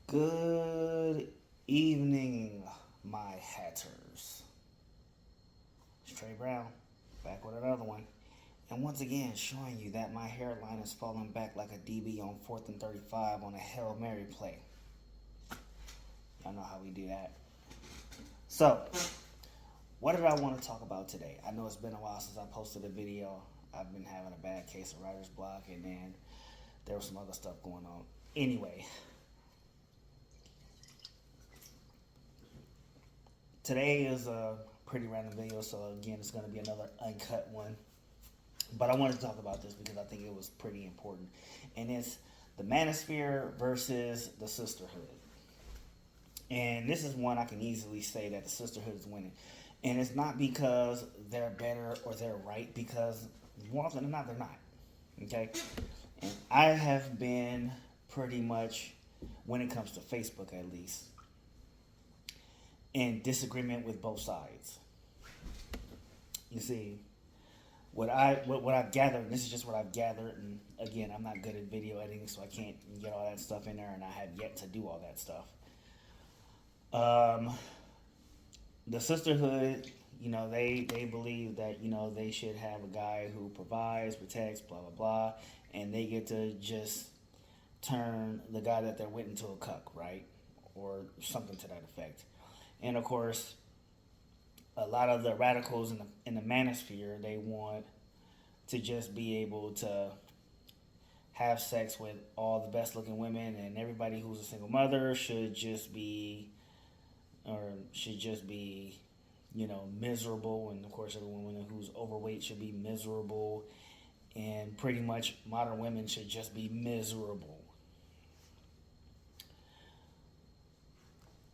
Good evening, my hatters. It's Trey Brown, back with another one. And once again, showing you that my hairline is falling back like a DB on 4th and 35 on a Hail Mary play. Y'all know how we do that. So, what did I want to talk about today? I know it's been a while since I posted a video. I've been having a bad case of writer's block, and then there was some other stuff going on. Anyway, today is a pretty random video, so again, it's going to be another uncut one. But I wanted to talk about this because I think it was pretty important. And it's the manosphere versus the sisterhood. And this is one I can easily say that the sisterhood is winning. And it's not because they're better or they're right, because more often than not, they're not. Okay? And I have been pretty much, when it comes to Facebook at least, in disagreement with both sides. You see, what I've gathered, and this is just what I've gathered, and again, I'm not good at video editing, so I can't get all that stuff in there, and I have yet to do all that stuff. The sisterhood, they believe that, they should have a guy who provides, protects, blah, blah, blah, and they get to just turn the guy that they're with into a cuck, right? Or something to that effect. And of course, a lot of the radicals in the manosphere, they want to just be able to have sex with all the best looking women, and everybody who's a single mother should just be miserable. And of course, every woman who's overweight should be miserable, and pretty much modern women should just be miserable.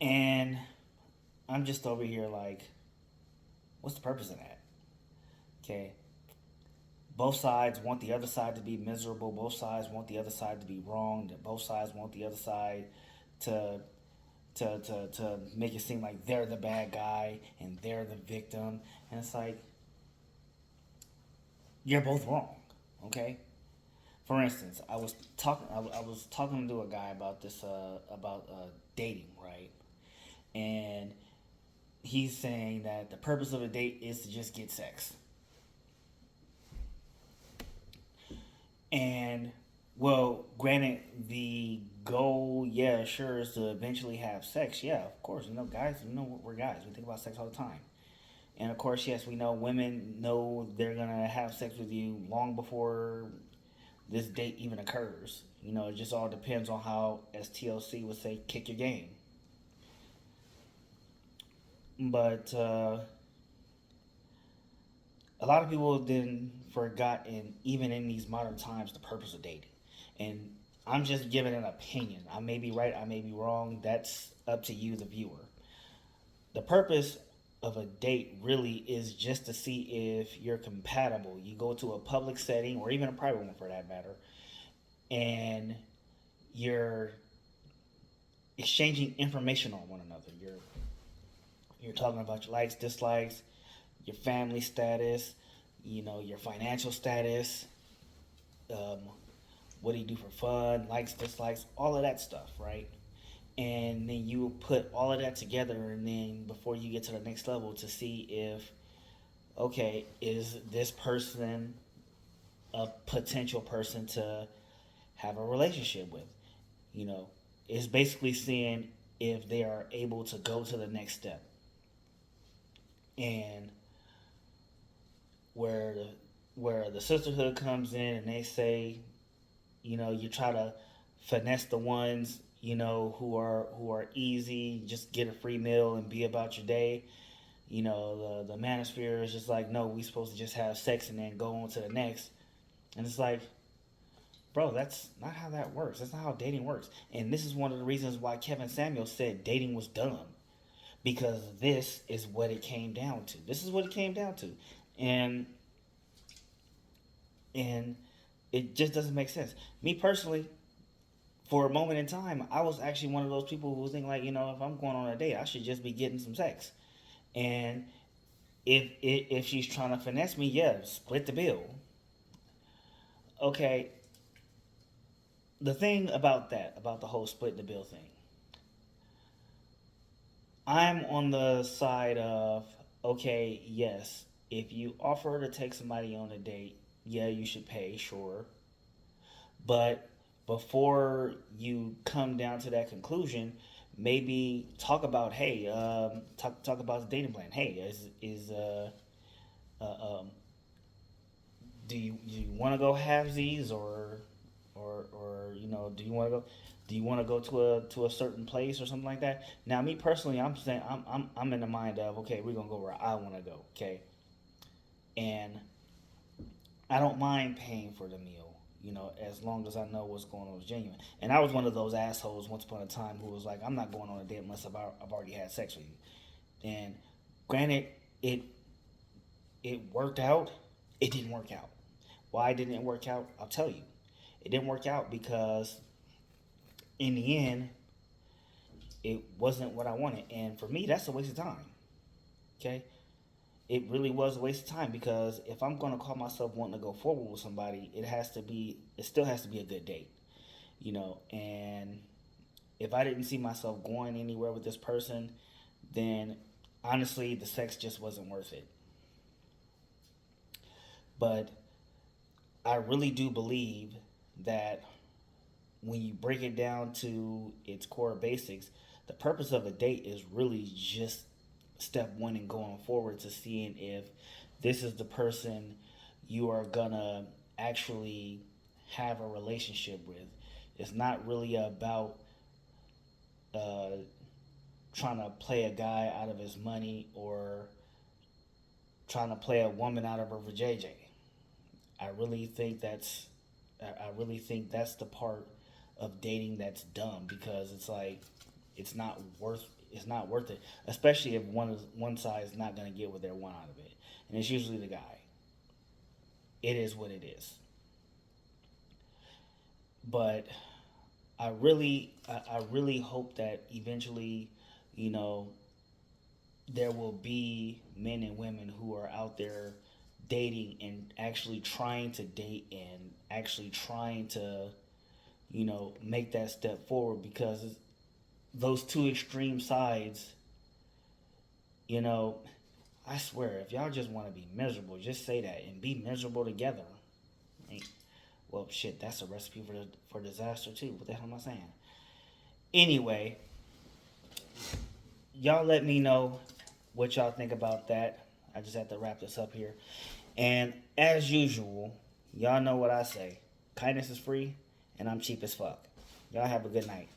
And I'm just over here like, what's the purpose of that? Okay. Both sides want the other side to be miserable. Both sides want the other side to be wrong. Both sides want the other side to make it seem like they're the bad guy and they're the victim. And it's like, you're both wrong. Okay. For instance, I was talking to a guy about this about dating, right? And he's saying that the purpose of a date is to just get sex. And, well, granted, the goal, yeah, sure, is to eventually have sex. Yeah, of course. Guys, we're guys. We think about sex all the time. And, of course, yes, we know women know they're going to have sex with you long before this date even occurs. It just all depends on how, as TLC would say, kick your game. But a lot of people then forgot, and even in these modern times, the purpose of dating. And I'm just giving an opinion. I may be right, I may be wrong. That's up to you, the viewer. The purpose of a date really is just to see if you're compatible. You go to a public setting, or even a private one for that matter, and you're exchanging information on one another. You're talking about your likes, dislikes, your family status, your financial status, what do you do for fun, likes, dislikes, all of that stuff, right? And then you put all of that together, and then before you get to the next level, to see if, okay, is this person a potential person to have a relationship with? It's basically seeing if they are able to go to the next step. And where the sisterhood comes in, and they say, you try to finesse the ones, who are easy, just get a free meal and be about your day. The manosphere is just like, no, we supposed to just have sex and then go on to the next. And it's like, bro, that's not how that works. That's not how dating works. And this is one of the reasons why Kevin Samuel said dating was dumb, because this is what it came down to. This is what it came down to. And it just doesn't make sense. Me personally, for a moment in time, I was actually one of those people who was thinking like, if I'm going on a date, I should just be getting some sex. And if she's trying to finesse me, yeah, split the bill. Okay. The thing about that, about the whole split the bill thing, I'm on the side of, okay, yes, if you offer to take somebody on a date, yeah, you should pay, sure. But before you come down to that conclusion, maybe talk about, hey, talk about the dating plan. Hey, is uh, um, do you want to go halvesies, or do you want to go, to a certain place or something like that. Now, me personally, I'm saying I'm in the mind of, okay, we're gonna go where I want to go, okay, and I don't mind paying for the meal, as long as I know what's going on is genuine. And I was one of those assholes once upon a time who was like, I'm not going on a date unless I've already had sex with you. And granted, it it worked out. It didn't work out. Why didn't it work out? I'll tell you. It didn't work out because in the end, it wasn't what I wanted. And for me, that's a waste of time. Okay? It really was a waste of time because if I'm going to call myself wanting to go forward with somebody, it still has to be a good date. And if I didn't see myself going anywhere with this person, then honestly, the sex just wasn't worth it. But I really do believe that when you break it down to its core basics, the purpose of a date is really just step one in going forward to seeing if this is the person you are gonna actually have a relationship with. It's not really about uh, trying to play a guy out of his money or trying to play a woman out of her vajayjay. I really think that's I really think that's the part of dating that's dumb because it's like it's not worth it, especially if one side is not going to get what they want out of it, and it's usually the guy. It is what it is. But I really hope that eventually, you know, there will be men and women who are out there dating and actually trying to date and actually trying to, make that step forward because those two extreme sides, you know, I swear, if y'all just want to be miserable, just say that and be miserable together. Like, well, shit, that's a recipe for disaster too. What the hell am I saying? Anyway, y'all let me know what y'all think about that. I just have to wrap this up here. And as usual, y'all know what I say. Kindness is free, and I'm cheap as fuck. Y'all have a good night.